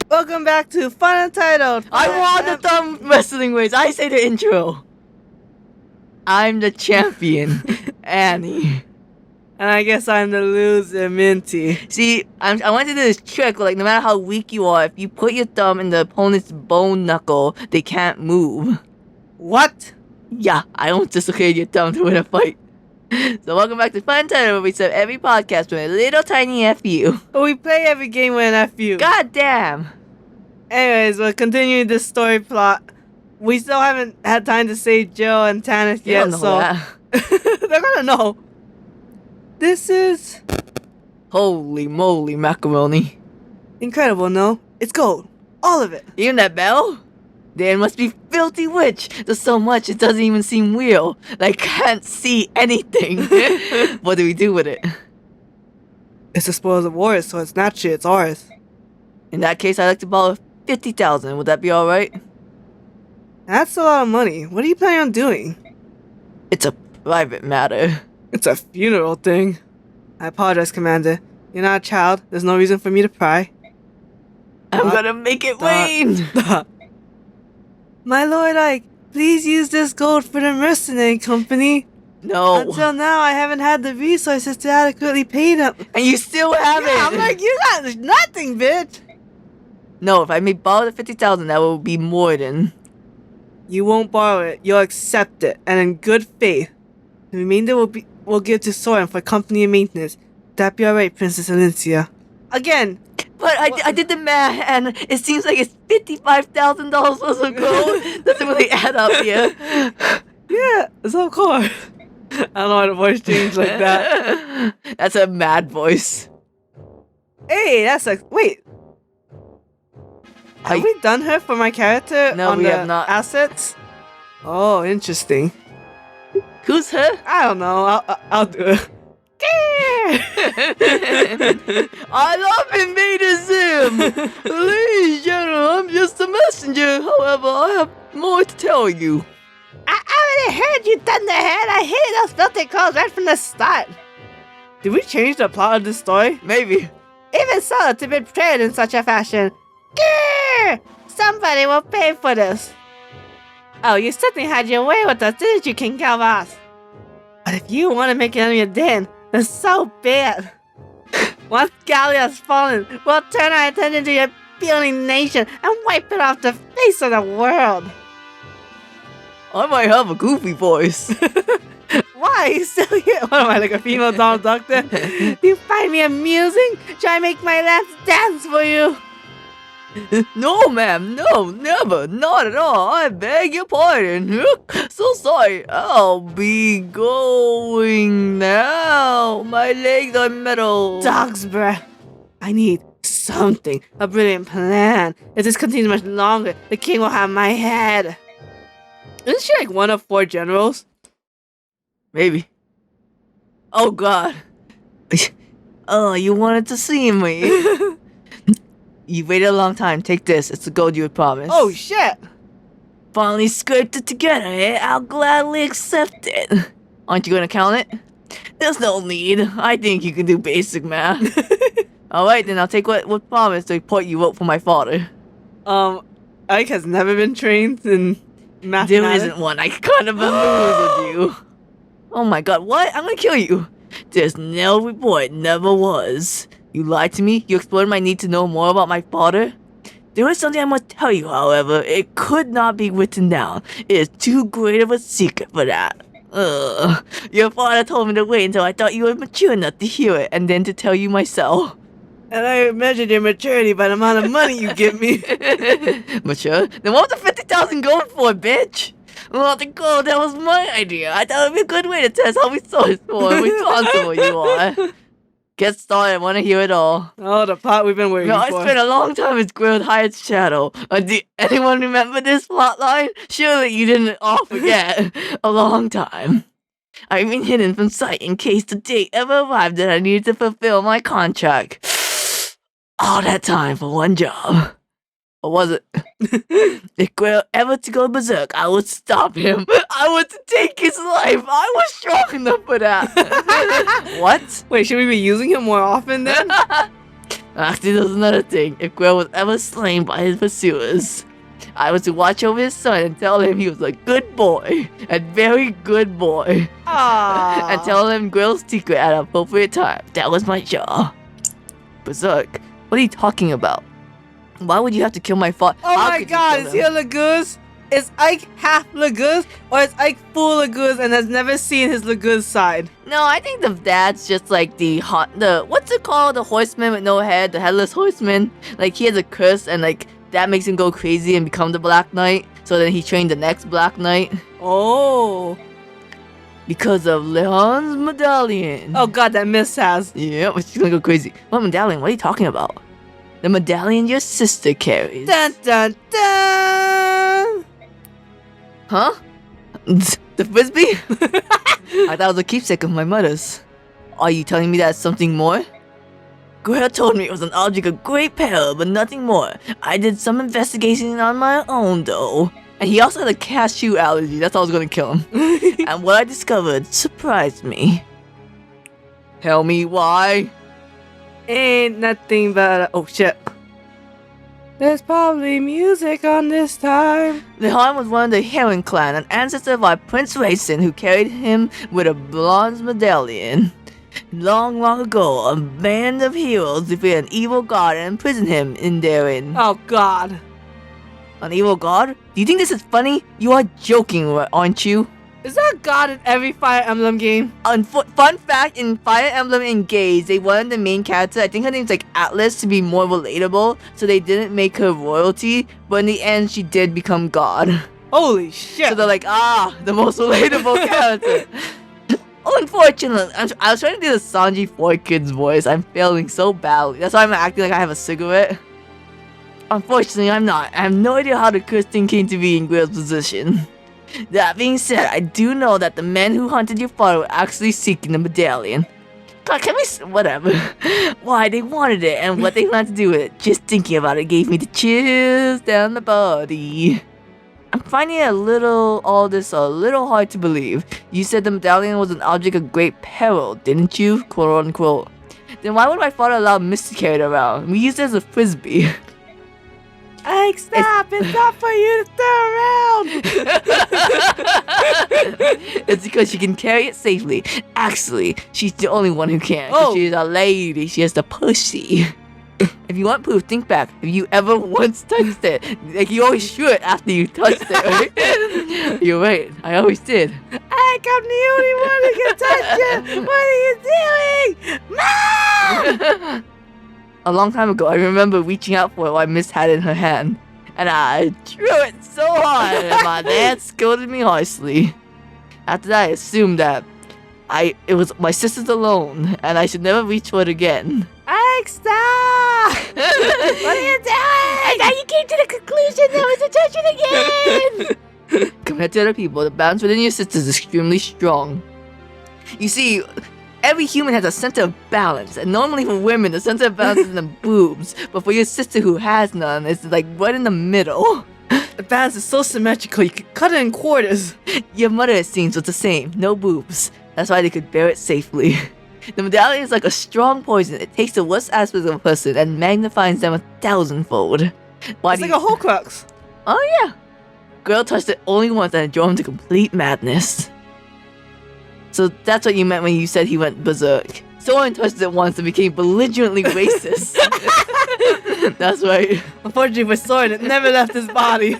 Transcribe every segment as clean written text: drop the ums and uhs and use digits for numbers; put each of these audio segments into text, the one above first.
Welcome back to FunUntitled. I want the thumb wrestling ways. I say the intro. I'm the champion, Annie. And I guess I'm the loser, Minty. See, I want to do this trick. Like, no matter how weak you are, if you put your thumb in the opponent's bone knuckle, they can't move. What? Yeah, I won't dislocate your thumb to win a fight. So welcome back to FunUntitled, where we serve every podcast with a little tiny FU. We play every game with an FU. God damn. Anyways, we're continuing this story plot. We still haven't had time to save Jill and Tanith You yet, don't know so that. they're gonna know. This is Holy moly macaroni. incredible, no? It's gold. All of it. Even that bell? There must be filthy witch. There's so much it doesn't even seem real. Like, can't see anything. What do we do with it? It's the spoils of war, so it's naturally it's ours. In that case, I'd like to borrow 50,000. Would that be alright? That's a lot of money. What are you planning on doing? It's a private matter. It's a funeral thing. I apologize, Commander. You're not a child. There's no reason for me to pry. I'm gonna make it rain. My Lord Ike, please use this gold for the mercenary company. No. Until now, I haven't had the resources to adequately pay them. And you still haven't. Yeah, I'm like, you got nothing, bitch. No, if I may borrow the 50,000, that will be more than. You won't borrow it. You'll accept it, and in good faith, the remainder will give to Soren for company and maintenance. That be alright, Princess Alicia. Again. But I did the math, and it seems like it's $55,000 worth of gold. Doesn't really add up here. Yeah, so of course. I don't know why the voice changed like that. That's a mad voice. Hey, that's a wait. Have we done her for my character? No, on we the have not. Assets. Oh, interesting. Who's her? I don't know. I'll do it. I love Invader Zim! Please, General, I'm just a messenger. However, I have more to tell you. I already heard you, Thunderhead. I hated those filthy calls right from the start. Did we change the plot of this story? Maybe. Even so, to be portrayed in such a fashion. Grrr! Somebody will pay for this. Oh, you certainly had your way with us, didn't you, King Calvas? But if you want to make it on your den, then so be it. Once Gallia has fallen, we'll turn our attention to your puny nation and wipe it off the face of the world. I might have a goofy voice. Why? You still here? What am I, like a female Donald Duck then? Do you find me amusing? Shall I make my last dance for you? No, ma'am. No, never. Not at all. I beg your pardon. So sorry. I'll be going now. My legs are metal. Dog's breath. I need something. A brilliant plan. If this continues much longer, the king will have my head. Isn't she like one of 4 generals? Maybe. Oh, God. Oh, you wanted to see me. You waited a long time. Take this. It's the gold you had promised. Oh, shit. Finally scraped it together, eh? I'll gladly accept it. Aren't you gonna count it? There's no need. I think you can do basic math. Alright, then I'll take what promised to report you wrote for my father. Ike has never been trained in mathematics. There isn't one. I kind of bamboozled you. Oh my god, what? I'm gonna kill you. There's no report. Never was. You lied to me? You explored my need to know more about my father? There is something I must tell you, however. It could not be written down. It is too great of a secret for that. Your father told me to wait until I thought you were mature enough to hear it, and then to tell you myself. And I measured your maturity by the amount of money you give me. Mature? Then what was the 50,000 going for, bitch? Well, the gold, that was my idea. I thought it would be a good way to test how resourceful and responsible you are. Get started. I want to hear it all. Oh, the plot we've been waiting for. I spent a long time as Greil Hyatt's shadow. Do anyone remember this plotline? Surely you didn't all forget. A long time. I've been hidden from sight in case the date ever arrived that I needed to fulfill my contract. All that time for one job. Or was it? If Greil ever to go berserk, I would stop him. I would take his life. I was strong enough for that. What? Wait, should we be using him more often then? Actually, there's another thing. If Greil was ever slain by his pursuers, I was to watch over his son and tell him he was a good boy. A very good boy. Aww. And tell him Greil's secret at an appropriate time. That was my job. Berserk? What are you talking about? Why would you have to kill my father? Oh my god, is he a Laguz? Is Ike half Laguz? Or is Ike full Laguz and has never seen his Laguz side? No, I think the dad's just like the what's it called? The horseman with no head, the headless horseman. Like he has a curse and like that makes him go crazy and become the Black Knight. So then he trained the next Black Knight. Oh. Because of Leon's medallion. Oh god, that miss has. Yeah, but she's gonna go crazy. What medallion? What are you talking about? The medallion your sister carries. Dun dun dun! Huh? The frisbee? I thought it was a keepsake of my mother's. Are you telling me that's something more? Greil told me it was an object of great peril, but nothing more. I did some investigation on my own, though. And he also had a cashew allergy. That's how I was gonna kill him. And what I discovered surprised me. Tell me why. Ain't nothing but oh shit. There's probably music on this time. Leon was one of the Heron clan, an ancestor of our Prince Racing, who carried him with a bronze medallion. Long, long ago, a band of heroes defeated an evil god and imprisoned him in therein. Oh god. An evil god? Do you think this is funny? You are joking, aren't you? Is that god in every Fire Emblem game? Fun fact, in Fire Emblem Engage, they wanted the main character, I think her name's like Atlas, to be more relatable, so they didn't make her royalty, but in the end, she did become god. Holy shit. So they're like, the most relatable character. Unfortunately, I was trying to do the Sanji 4Kids voice. I'm failing so badly. That's why I'm acting like I have a cigarette. Unfortunately, I'm not. I have no idea how the cursed thing came to be in Greil's position. That being said, I do know that the men who hunted your father were actually seeking the medallion. God, can we whatever. Why they wanted it and what they planned to do with it. Just thinking about it gave me the chills down the body. I'm finding all this a little hard to believe. You said the medallion was an object of great peril, didn't you? Quote unquote. Then why would my father allow Miss to carry it around? We used it as a frisbee. Ike, stop! It's not for you to throw around! It's because she can carry it safely. Actually, she's the only one who can. Oh. She's a lady. She has the pussy. If you want proof, think back. If you ever once touched it, like you always should after you touched it, right? You're right. I always did. Ike, I'm the only one who can touch it! What are you doing? Mom! A long time ago, I remember reaching out for it while Miss had it in her hand. And I threw it so hard, and my dad scolded me harshly. After that, I assumed that it was my sister's alone, and I should never reach for it again. Ike, stop! What are you doing? And now you came to the conclusion that was to touch it again! Compared to other people, the balance within your sister is extremely strong. You see, every human has a center of balance, and normally for women, the center of balance is in the boobs, but for your sister who has none, it's like right in the middle. The balance is so symmetrical, you could cut it in quarters. Your mother, it seems, was the same, no boobs. That's why they could bear it safely. The medallion is like a strong poison. It takes the worst aspects of a person and magnifies them 1,000-fold. It's like a Horcrux. Oh yeah. Greil touched it only once and it drove him to complete madness. So that's what you meant when you said he went berserk. Someone touched it once and became belligerently racist. That's right. Unfortunately for Soren, it never left his body.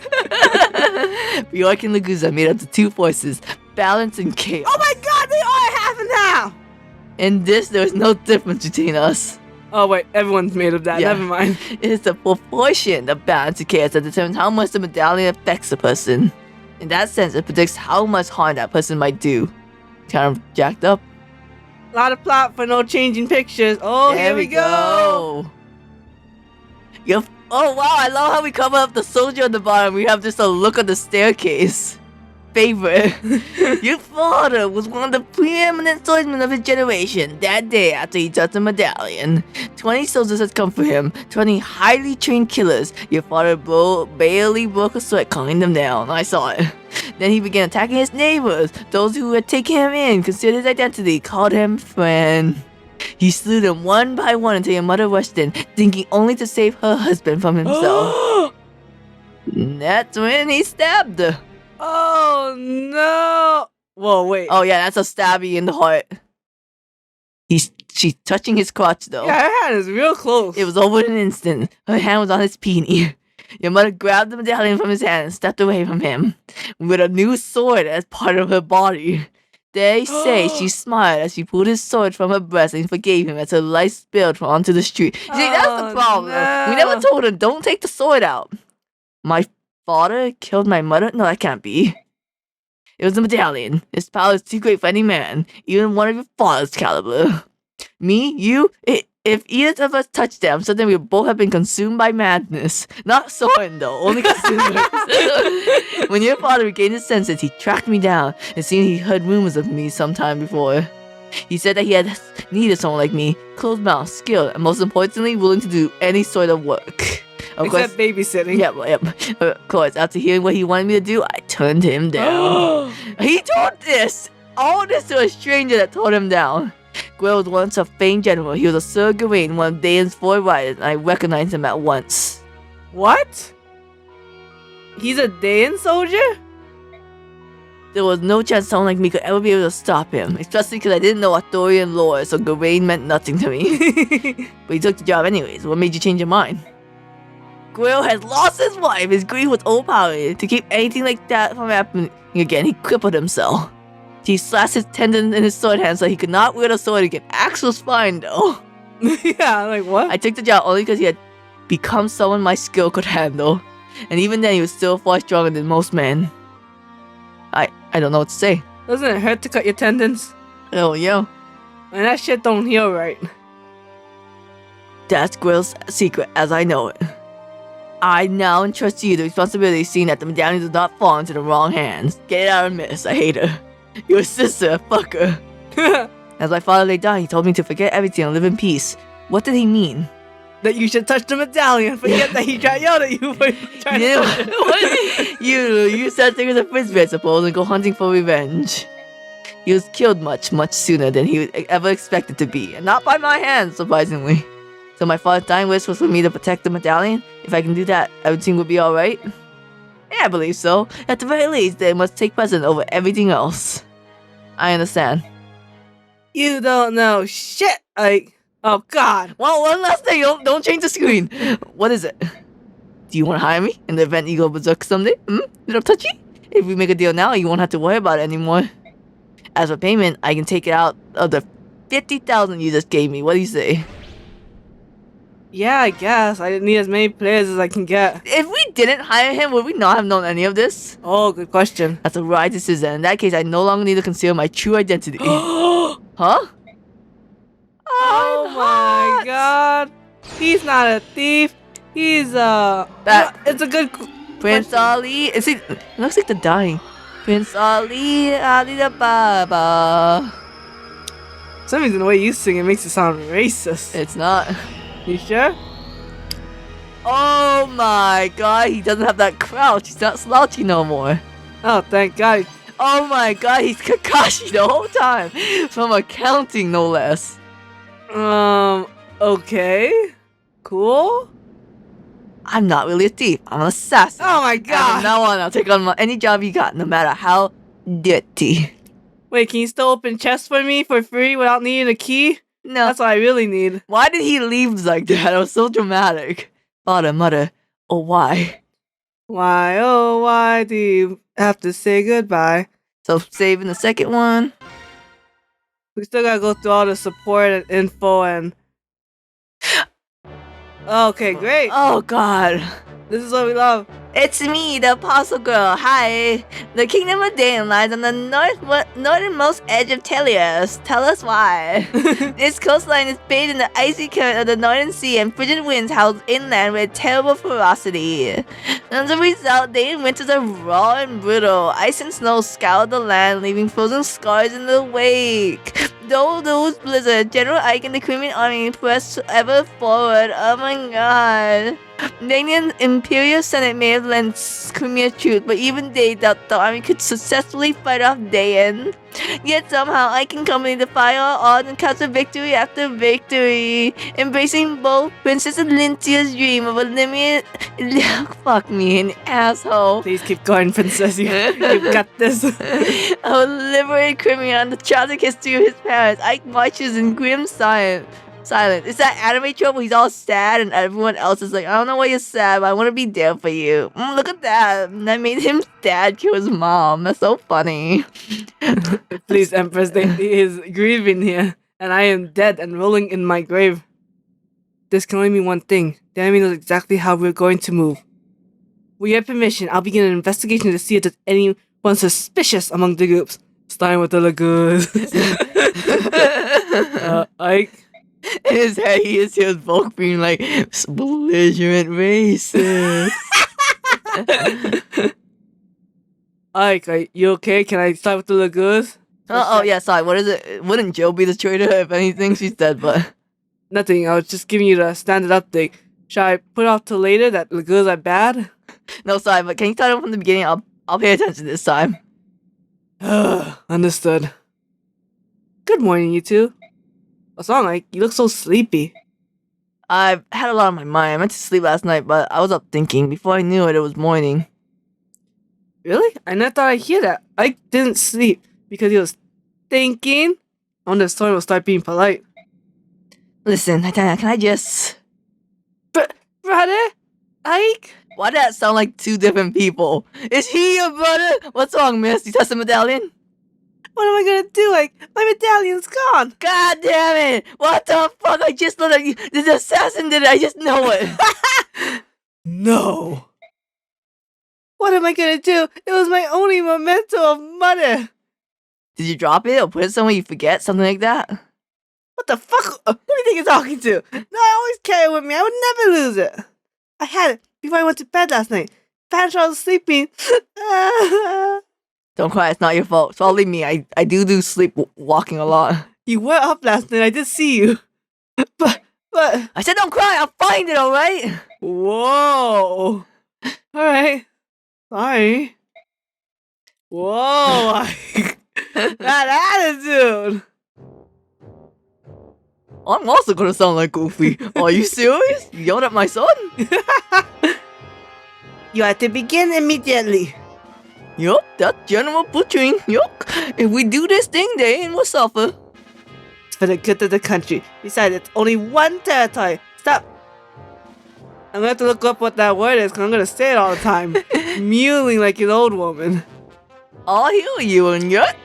Bjork and Laguza made up the two forces, balance and chaos. Oh my god, they are half and half! In this, there is no difference between us. Oh wait, everyone's made of that, Yeah. never mind. It is the proportion of balance and chaos that determines how much the medallion affects a person. In that sense, it predicts how much harm that person might do. Kind of jacked up. A lot of plot for no changing pictures. Oh, There here we go. Oh wow, I love how we cover up the soldier on the bottom. We have just a look on the staircase. favorite. Your father was one of the preeminent swordsmen of his generation. That day after he touched the medallion, 20 soldiers had come for him, 20 highly trained killers. Your father barely broke a sweat calling them down. I saw it. Then he began attacking his neighbors, those who had taken him in, considered his identity, called him friend. He slew them one by one until your mother rushed in, thinking only to save her husband from himself. That's when he stabbed her. Oh no! Whoa, wait. Oh yeah, that's a stabby in the heart. She's touching his crotch though. Yeah, her hand is real close. It was over in an instant. Her hand was on his peenie. Your mother grabbed the medallion from his hand and stepped away from him, with a new sword as part of her body. They say she smiled as she pulled his sword from her breast and forgave him as her life spilled onto the street. You see, that's the problem. No. We never told her, don't take the sword out. My father killed my mother? No, that can't be. It was the medallion. Its power is too great for any man, even one of your father's caliber. Me, you, if either of us touched them, so then we would both have been consumed by madness. Not Soren though, only consumers. When your father regained his senses, he tracked me down. It seemed he heard rumors of me sometime before. He said that he had needed someone like me, closed-mouthed, skilled, and most importantly, willing to do any sort of work. Of course, except babysitting. Yep. Of course, after hearing what he wanted me to do, I turned him down. He told all this to a stranger that turned him down. Greil was once a famed general. He was a Sir Gawain, one of Dane's 4 riders, and I recognized him at once. What? He's a Dayan soldier? There was no chance someone like me could ever be able to stop him, especially because I didn't know Arthurian lore, so Gawain meant nothing to me. But he took the job anyways. What made you change your mind? Greil has lost his wife. His grief was overpowering. To keep anything like that from happening again, he crippled himself. He slashed his tendons in his sword hand so he could not wield a sword again. Axe was fine though. Yeah, like what? I took the job only because he had become someone my skill could handle. And even then he was still far stronger than most men. I don't know what to say. Doesn't it hurt to cut your tendons? Oh yeah. And that shit don't heal right. That's Greil's secret as I know it. I now entrust to you the responsibility of seeing that the medallion does not fall into the wrong hands. Get it out of miss. I hate her. Your sister, fuck her. As my father lay down, he told me to forget everything and live in peace. What did he mean? That you should touch the medallion. Forget that he tried yelled at you for trying to touch it. What? You use that thing as a frisbee, I suppose, and go hunting for revenge. He was killed much sooner than he would ever expected to be, and not by my hands, surprisingly. So my father's dying wish was for me to protect the medallion. If I can do that, everything would be alright. Yeah, I believe so. At the very least, they must take precedence over everything else. I understand. You don't know shit. Oh god. Well, one last thing. Don't change the screen. What is it? Do you want to hire me in the event you go berserk someday? Little touchy? If we make a deal now, you won't have to worry about it anymore. As for payment, I can take it out of the 50,000 you just gave me. What do you say? Yeah, I guess. I need as many players as I can get. If we didn't hire him, would we not have known any of this? Oh, good question. That's a right decision. In that case, I no longer need to conceal my true identity. Huh? Oh my god. He's not a thief. He's it's a good Prince Ali. It looks like they're dying. Prince Ali, Ali the Baba. For some reason the way you sing it makes it sound racist. It's not. You sure? Oh my god, he doesn't have that crouch. He's not slouchy no more. Oh, thank god. Oh my god, he's Kakashi the whole time. From accounting, no less. Okay. Cool. I'm not really a thief. I'm an assassin. Oh my And from god. now on, I'll take on any job you got, no matter how dirty. Wait, can you still open chests for me for free without needing a key? No. That's what I really need. Why did he leave like that? It was so dramatic. Father, mother, oh why? Why, oh, why do you have to say goodbye? So saving the second one. We still gotta go through all the support and info and... Okay, great. Oh god. This is what we love. It's me, the Apostle Girl. Hi. The Kingdom of Medallion lies on the northernmost edge of Telios. Tell us why. Its coastline is bathed in the icy current of the Northern Sea, and frigid winds howl inland with terrible ferocity. As a result, day and winters are raw and brutal. Ice and snow scour the land, leaving frozen scars in the wake. Though those blizzards, General Ike and the Crimean army pressed ever forward. Oh my god. The Indian Imperial Senate may have lent Crimea troops, but even they doubt the army could successfully fight off Dayan. Yet somehow I can accompany the fire all odds and capture victory after victory, embracing both Princess Lyntia's dream of a limited... Fuck me, an asshole. Please keep going, Princess. You've got this. I will liberate Crimea on the tragic history of his parents. Ike marches in grim silence. It's that anime trope where he's all sad and everyone else is like, I don't know why you're sad, but I want to be there for you. Look at that. That made him dad kill his mom. That's so funny. Please, Empress, he is grieving here, and I am dead and rolling in my grave. This can only mean one thing. The enemy knows exactly how we're going to move. With your permission, I'll begin an investigation to see if there's anyone suspicious among the groups. Starting with the Lagoons. Ike. In his head, he is his Volk being like, belligerent racist. Ike, are you okay? Can I start with the Lagoons? Oh, yeah, sorry. What is it? Wouldn't Jill be the traitor? If anything, she's dead, but... Nothing. I was just giving you the standard update. Shall I put off till later that Lagoons are bad? No, sorry, but can you start from the beginning? I'll pay attention this time. Understood. Good morning, you two. What's wrong, Ike? You look so sleepy. I've had a lot on my mind. I meant to sleep last night, but I was up thinking. Before I knew it, it was morning. Really? I never thought I'd hear that. Ike didn't sleep because he was thinking. I wonder if Soren will start being polite. Listen, Titania, can I just... Brother? Ike? Why did that sound like two different people? Is he your brother? What's wrong, miss? You touched the medallion? What am I gonna do? Like, my medallion's gone. God damn it! What the fuck? I just know that the assassin did it. I just know it. No. What am I gonna do? It was my only memento of mother. Did you drop it or put it somewhere you forget? Something like that? What the fuck? Who do you think you're talking to? No, I always carry it with me. I would never lose it. I had it before I went to bed last night. Fancy I was sleeping. Don't cry, it's not your fault. So believe me, I do sleep walking a lot. You were up last night, I did see you. But... I said don't cry, I'll find it, alright? Whoa. Alright. Sorry. Whoa. That attitude. I'm also gonna sound like Goofy. Are you serious? You yelled at my son? You have to begin immediately. Yup, that's general butchering. Yup. If we do this thing, they will suffer. It's for the good of the country. Besides, it's only one territory. Stop. I'm gonna have to look up what that word is because I'm gonna say it all the time. Mewling like an old woman. I'll heal you, and yet,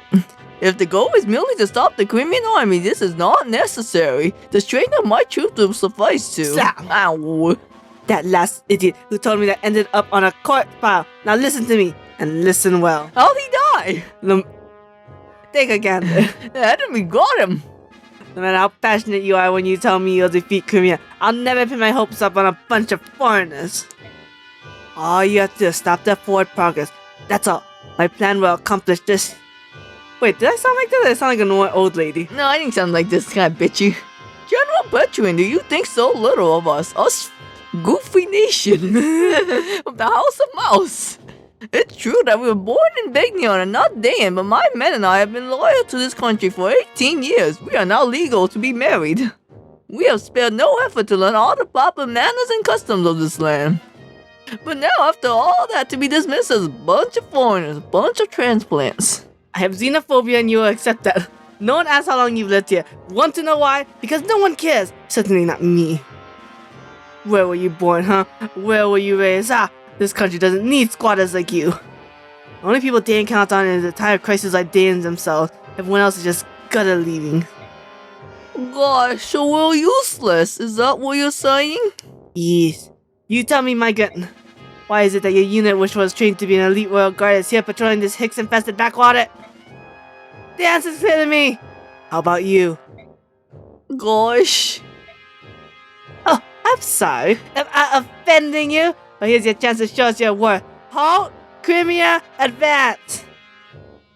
if the goal is merely to stop the Crimean army, this is not necessary. The strength of my troops will suffice to... Stop. Ow. That last idiot who told me that ended up on a court file. Now listen to me, and listen well. How'd he die? Take a gander. The enemy got him. No matter how passionate you are when you tell me you'll defeat Crimea, I'll never pin my hopes up on a bunch of foreigners. All you have to do is stop their forward progress. That's all. My plan will accomplish this. Wait, did I sound like that? I sound like an old lady. No, I didn't sound like this kind of bitchy. General Veteran, do you think so little of us? Us Goofy Nation of the House of Mouse. It's true that we were born in Bagnion and not Dayan, but my men and I have been loyal to this country for 18 years. We are now legal to be married. We have spared no effort to learn all the proper manners and customs of this land. But now, after all that, to be dismissed as a bunch of foreigners, a bunch of transplants. I have xenophobia and you will accept that. No one asks how long you've lived here. Want to know why? Because no one cares. Certainly not me. Where were you born, huh? Where were you raised? This country doesn't need squatters like you. The only people Dan count on in the time of crisis are Dans themselves. Everyone else is just gutter leaving. Gosh, so we're useless. Is that what you're saying? Yes. You tell me, my gun. Why is it that your unit, which was trained to be an elite royal guard, is here patrolling this Hicks-infested backwater? The answer's clear to me. How about you? Gosh. Oh, I'm sorry. Am I offending you? Well, here's your chance to show us your worth. Halt! Crimea, advance!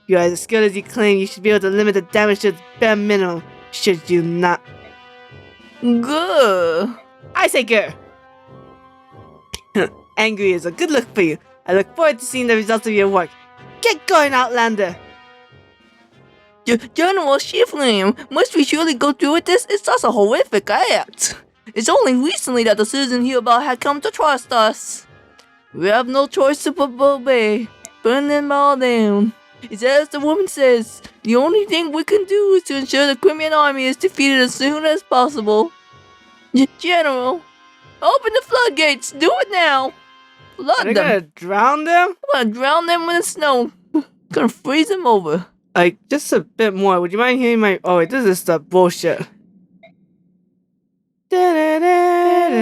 You are as skilled as you claim. You should be able to limit the damage to its bare minimum. Should you not? Good. I say go. Angry is a good look for you. I look forward to seeing the results of your work. Get going, Outlander! General Shiflame, must we surely go through with this? It's such a horrific act. It's only recently that the citizens hereabout had come to trust us. We have no choice to obey. Burn them all down. It's as the woman says, the only thing we can do is to ensure the Crimean army is defeated as soon as possible. General, open the floodgates. Do it now. Flood Are they them. gonna drown them? I'm gonna drown them with the snow. Gonna freeze them over. Like, just a bit more. Would you mind hearing my... Oh, wait, this is the bullshit. We're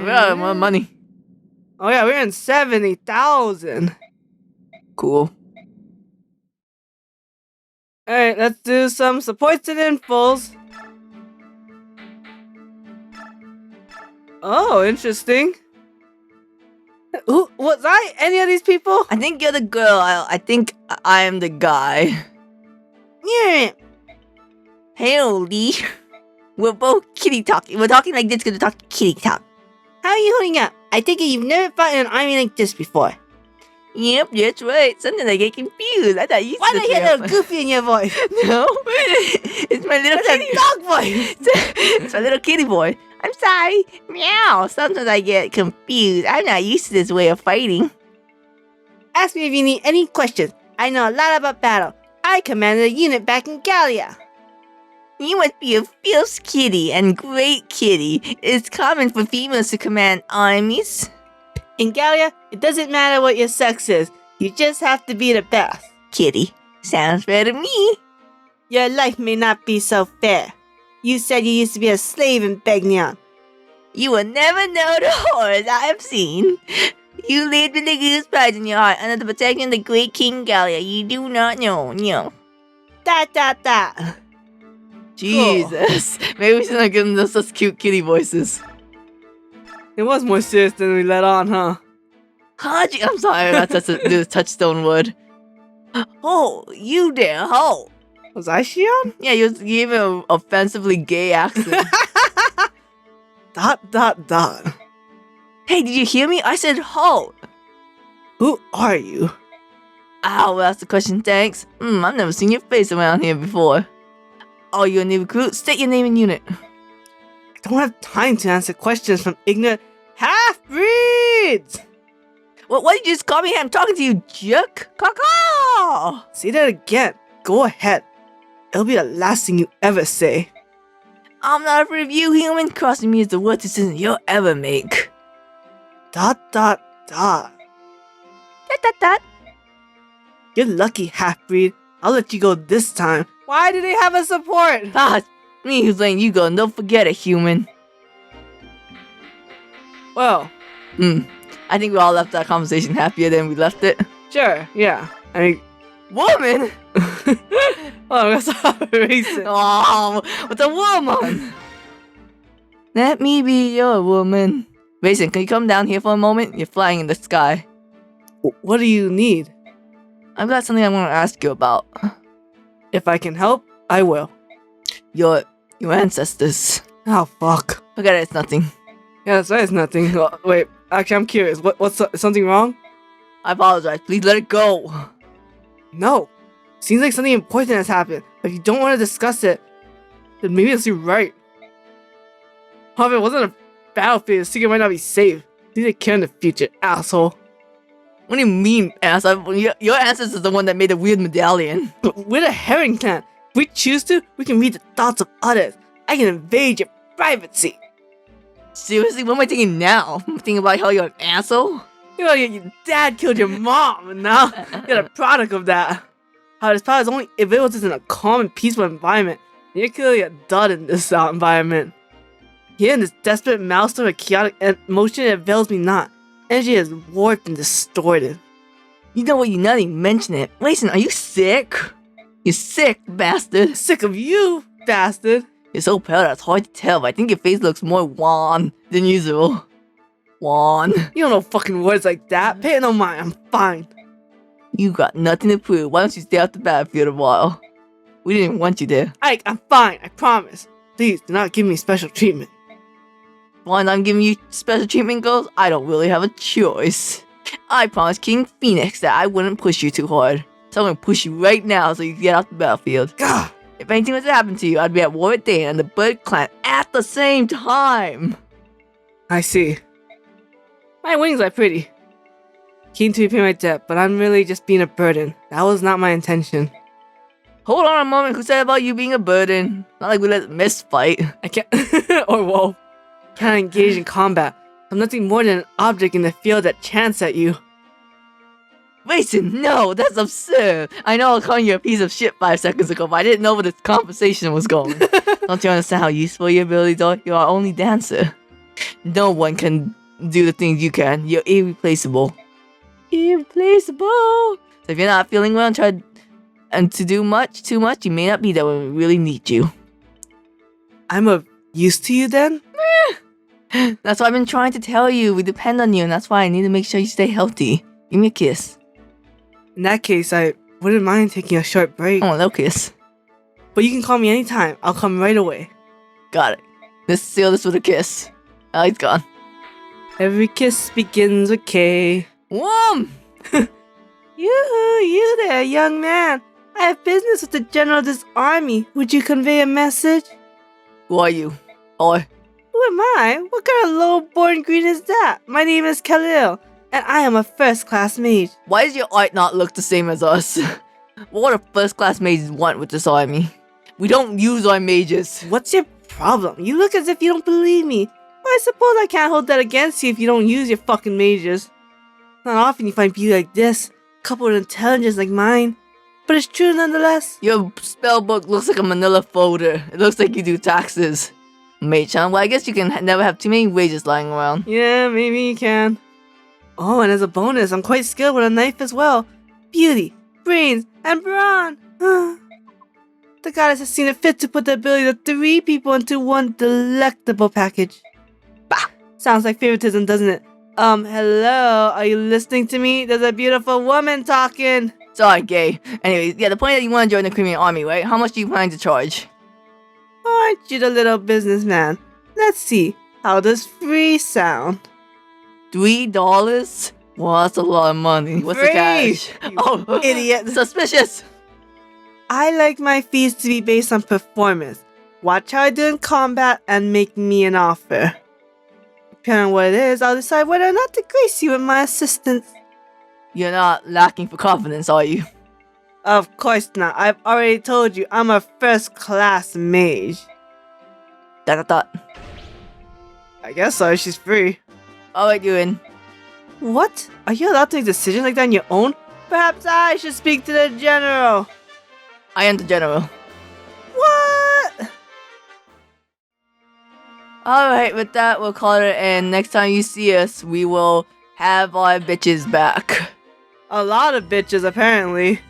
out of more money. Oh, yeah, we're in 70,000. Cool. Alright, let's do some supports and infos. Oh, interesting. Who was I? Any of these people? I think you're the girl. I think I am the guy. Yeah. Hey, Lee. We're both kitty talking. We're talking like this because we're talking kitty talk. How are you holding up? I think you've never fought in an army like this before. Yep, that's right. Sometimes I get confused. I thought you Why said do I hear a little goofy in your voice? No, it's my little That's kitty a dog voice. It's my little kitty boy. I'm sorry. Meow. Sometimes I get confused. I'm not used to this way of fighting. Ask me if you need any questions. I know a lot about battle. I commanded a unit back in Gallia. You must be a fierce kitty and great kitty. It's common for females to command armies. In Gallia, it doesn't matter what your sex is. You just have to be the best. Kitty. Sounds fair to me. Your life may not be so fair. You said you used to be a slave in Begnion. You will never know the horrors I have seen. You lived with the goose pride in your heart under the protection of the great King Gallia. You do not know. No. Da. Jesus. Maybe we should not give them such cute kitty voices. It was more serious than we let on, huh? Haji, I'm sorry, that's a touchstone word. Oh, you there, ho. Was I Shion? Yeah, you gave an offensively gay accent. Dot. Hey, did you hear me? I said ho. Who are you? Ow, well, that's the question, thanks. I've never seen your face around here before. Oh, you're a new recruit? State your name and unit. I don't have time to answer questions from ignorant half-breeds! What did you just call me? I'm talking to you, jerk. Caw-caw! Say that again. Go ahead. It'll be the last thing you ever say. I'm not afraid of you, human. Crossing me is the worst decision you'll ever make. Dot. Dot. You're lucky, half-breed. I'll let you go this time. Why do they have a support? Ah, it's me who's letting you go, and don't forget it, human. Well, I think we all left that conversation happier than we left it. sure, yeah. I mean, Woman? oh, that's racist. Oh, what's a woman? Let me be your woman. Mason, can you come down here for a moment? You're flying in the sky. What do you need? I've got something I want to ask you about. If I can help, I will. Your ancestors. Oh, fuck. Forget it, it's nothing. Yeah, that's right, it's nothing. Wait, actually, I'm curious. What's something wrong? I apologize. Please let it go. No. Seems like something important has happened. But if you don't want to discuss it, then maybe it's you right. However, it wasn't a battlefield. The secret might not be safe. Need to care in the future, asshole. What do you mean, ass? Your ancestor is the one that made the weird medallion. But we're the Herring Clan. If we choose to, we can read the thoughts of others. I can invade your privacy. Seriously, what am I thinking now? I'm thinking about how you're an asshole? You know, your dad killed your mom, and now you're the product of that. How this power is only available in a calm and peaceful environment. And you're clearly a dud in this environment. Here in this desperate maelstrom of chaotic motion, it avails me not. Energy is warped and distorted. You know what? You not even mention it. Mason, are you sick? You're sick, bastard. Sick of you, bastard. You're so pale that it's hard to tell, but I think your face looks more wan than usual. Wan. You don't know fucking words like that. Pay it no mind. I'm fine. You got nothing to prove. Why don't you stay off the battlefield a while? We didn't even want you there. Ike, I'm fine. I promise. Please do not give me special treatment. Why I'm giving you special treatment goals? I don't really have a choice. I promised King Phoenix that I wouldn't push you too hard. So I'm gonna push you right now so you can get off the battlefield. Gah! If anything was to happen to you, I'd be at war with Dan and the Bird Clan at the same time. I see. My wings are pretty. Keen to repay my debt, but I'm really just being a burden. That was not my intention. Hold on a moment, who said about you being a burden? Not like we let Miss fight. I can't. Or whoa. Can't engage in combat. I'm nothing more than an object in the field that chants at you. Mason, no, that's absurd. I know I was calling you a piece of shit 5 seconds ago, but I didn't know where this conversation was going. Don't you understand how useful your abilities are? You're our only dancer. No one can do the things you can. You're irreplaceable. Irreplaceable. So if you're not feeling well and try to do too much, you may not be there when we really need you. I'm of use to you then? That's what I've been trying to tell you. We depend on you, and that's why I need to make sure you stay healthy. Give me a kiss. In that case, I wouldn't mind taking a short break. Oh, no kiss. But you can call me anytime. I'll come right away. Got it. Let's seal this with a kiss. Oh, he's gone. Every kiss begins with K. Whoom! You there, young man. I have business with the general of this army. Would you convey a message? Who are you? Or Who am I? What kind of low-born greed is that? My name is Khalil, and I am a first-class mage. why does your art not look the same as us? What do first-class mages want with this army? We don't use our mages. What's your problem? You look as if you don't believe me. Well, I suppose I can't hold that against you if you don't use your fucking mages. Not often you find beauty like this, coupled with intelligence like mine. But it's true nonetheless. Your spell book looks like a manila folder. It looks like you do taxes. Mage-chan, well, I guess you can never have too many wages lying around. Yeah, maybe you can. Oh, and as a bonus, I'm quite skilled with a knife as well. Beauty, brains, and brawn. The goddess has seen it fit to put the ability of 3 people into one delectable package. Bah! Sounds like favoritism, doesn't it? Hello? Are you listening to me? There's a beautiful woman talking. Sorry, gay. Anyways, yeah, the point is that you want to join the Crimean army, right? How much do you plan to charge? Aren't you the little businessman? Let's see. How does free sound? $3? Well, that's a lot of money. What's the Free, cash? you Oh, idiot. Suspicious. I like my fees to be based on performance. Watch how I do in combat and make me an offer. Depending on what it is, I'll decide whether or not to grace you with my assistance. You're not lacking for confidence, are you? Of course not. I've already told you I'm a first-class mage. Dot. I guess so. She's free. Alright, you're in. What? Are you allowed to make decisions like that on your own? Perhaps I should speak to the general. I am the general. What? Alright, with that, we'll call it and next time you see us, we will have our bitches back. A lot of bitches, apparently.